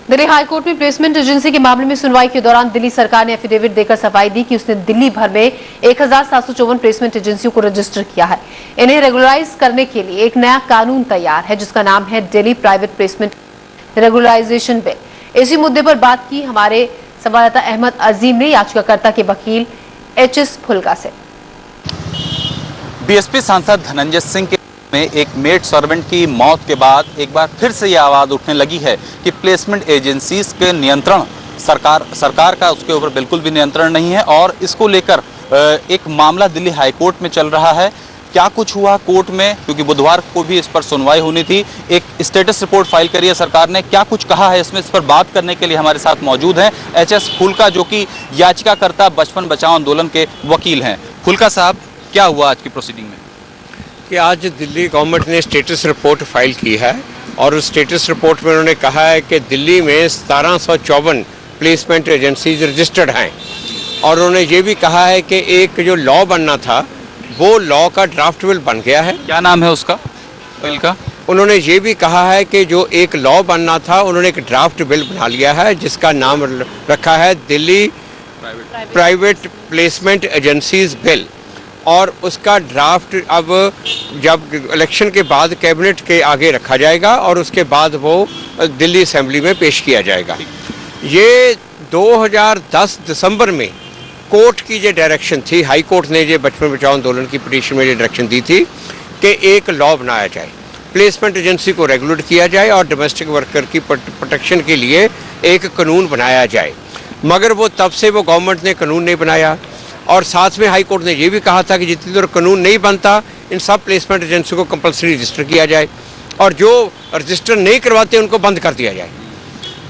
Delhi high court में placement agency के मामले में सुनवाई के दौरान दिल्ली सरकार ने एफिडेविट देकर सफाई दी कि उसने दिल्ली भर में 1754 प्लेसमेंट एजेंसियों को रजिस्टर किया है। इन्हें रेगुलराइज करने के लिए एक नया कानून तैयार है जिसका नाम है Delhi private placement regularization bill. इसी मुद्दे पर बात की हमारे संवाददाता अहमद अजीम ने याचिकाकर्ता के वकील एच.एस. फुल्का से। बीएसपी सांसद धनंजय सिंह के में एक मेड सर्वेंट की मौत के बाद एक बार फिर से ये आवाज उठने लगी है कि प्लेसमेंट एजेंसीज के नियंत्रण सरकार का उसके ऊपर बिल्कुल भी नियंत्रण नहीं है और इसको लेकर एक मामला दिल्ली हाईकोर्ट में चल रहा है। क्या कुछ हुआ कोर्ट में, क्योंकि बुधवार को भी इस पर सुनवाई होनी थी। एक स्टेटस रिपोर्ट फाइल करी है सरकार ने, क्या कुछ कहा है इसमें, इस पर बात करने के लिए हमारे साथ मौजूद हैं एच.एस. फुल्का, जो कि याचिकाकर्ता बचपन बचाओ आंदोलन के वकील हैं। फुल्का साहब, क्या हुआ आज की प्रोसीडिंग में? कि आज दिल्ली गवर्नमेंट ने स्टेटस रिपोर्ट फाइल की है और उस स्टेटस रिपोर्ट में उन्होंने कहा है कि दिल्ली में 1754 प्लेसमेंट एजेंसीज रजिस्टर्ड हैं और उन्होंने ये भी कहा है कि एक जो लॉ बनना था वो लॉ का ड्राफ्ट बिल बन गया है। क्या नाम है उसका बिल का? उन्होंने ये भी कहा है कि जो एक लॉ बनना था उन्होंने एक ड्राफ्ट बिल बना लिया है जिसका नाम रखा है Delhi private placement agencies bill और उसका ड्राफ्ट अब जब इलेक्शन के बाद कैबिनेट के आगे रखा जाएगा और उसके बाद वो दिल्ली असेंबली में पेश किया जाएगा। ये 2010 दिसंबर में कोर्ट की जो डायरेक्शन थी, हाई कोर्ट ने जो बचपन बचाओ आंदोलन की पिटीशन में जो डायरेक्शन दी थी कि एक लॉ बनाया जाए, प्लेसमेंट एजेंसी को रेगुलेट किया जाए और डोमेस्टिक वर्कर की प्रोटेक्शन के लिए एक कानून बनाया जाए। मगर वो तब से वो गवर्नमेंट ने कानून नहीं बनाया और साथ में हाई कोर्ट ने ये भी कहा था कि जितनी देर कानून नहीं बनता इन सब प्लेसमेंट एजेंसी को कंपलसरी रजिस्टर किया जाए और जो रजिस्टर नहीं करवाते उनको बंद कर दिया जाए।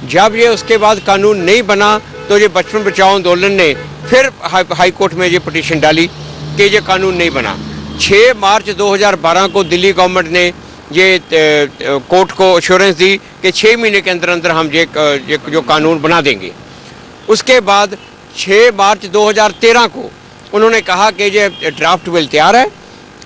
जब ये उसके बाद कानून नहीं बना तो ये बचपन बचाओ आंदोलन ने फिर हाई कोर्ट में ये पिटीशन डाली कि ये कानून नहीं बना। 6 मार्च 2012 को दिल्ली गवर्नमेंट ने ये कोर्ट को एश्योरेंस दी कि 6 महीने के अंदर अंदर हम ये जो कानून बना देंगे। उसके बाद 6 मार्च 2013 को उन्होंने कहा कि ये ड्राफ्ट बिल तैयार है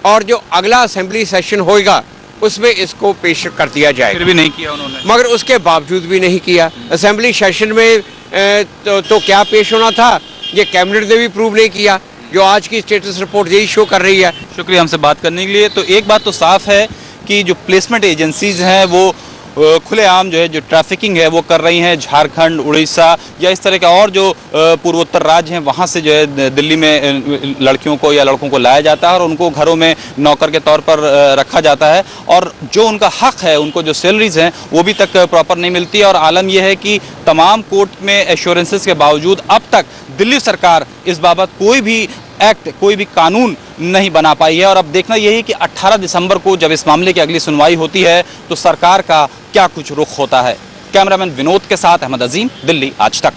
और जो अगला असेंबली सेशन होएगा उसमें इसको पेश कर दिया जाएगा। फिर भी नहीं किया उन्होंने, मगर उसके बावजूद भी नहीं किया। असेंबली सेशन में तो क्या पेश होना था ये कैबिनेट ने भी प्रूव नहीं किया, जो आज की स्टेटस रिपोर्ट यही शो कर रही है। शुक्रिया हमसे बात करने के लिए। तो एक बात तो साफ है कि जो प्लेसमेंट एजेंसीज हैं वो खुलेआम जो है जो ट्रैफिकिंग है वो कर रही हैं। झारखंड, उड़ीसा या इस तरह के और जो पूर्वोत्तर राज्य हैं वहाँ से जो है दिल्ली में लड़कियों को या लड़कों को लाया जाता है और उनको घरों में नौकर के तौर पर रखा जाता है और जो उनका हक है, उनको जो सैलरीज हैं वो भी तक प्रॉपर नहीं मिलती है। और आलम यह है कि तमाम कोर्ट में एश्योरेंसेस के बावजूद अब तक दिल्ली सरकार इस बाबत कोई भी एक्ट, कोई भी कानून नहीं बना पाई है। और अब देखना यही कि 18 दिसंबर को जब इस मामले की अगली सुनवाई होती है तो सरकार का क्या कुछ रुख होता है। कैमरामैन विनोद के साथ अहमद अजीम, दिल्ली आज तक।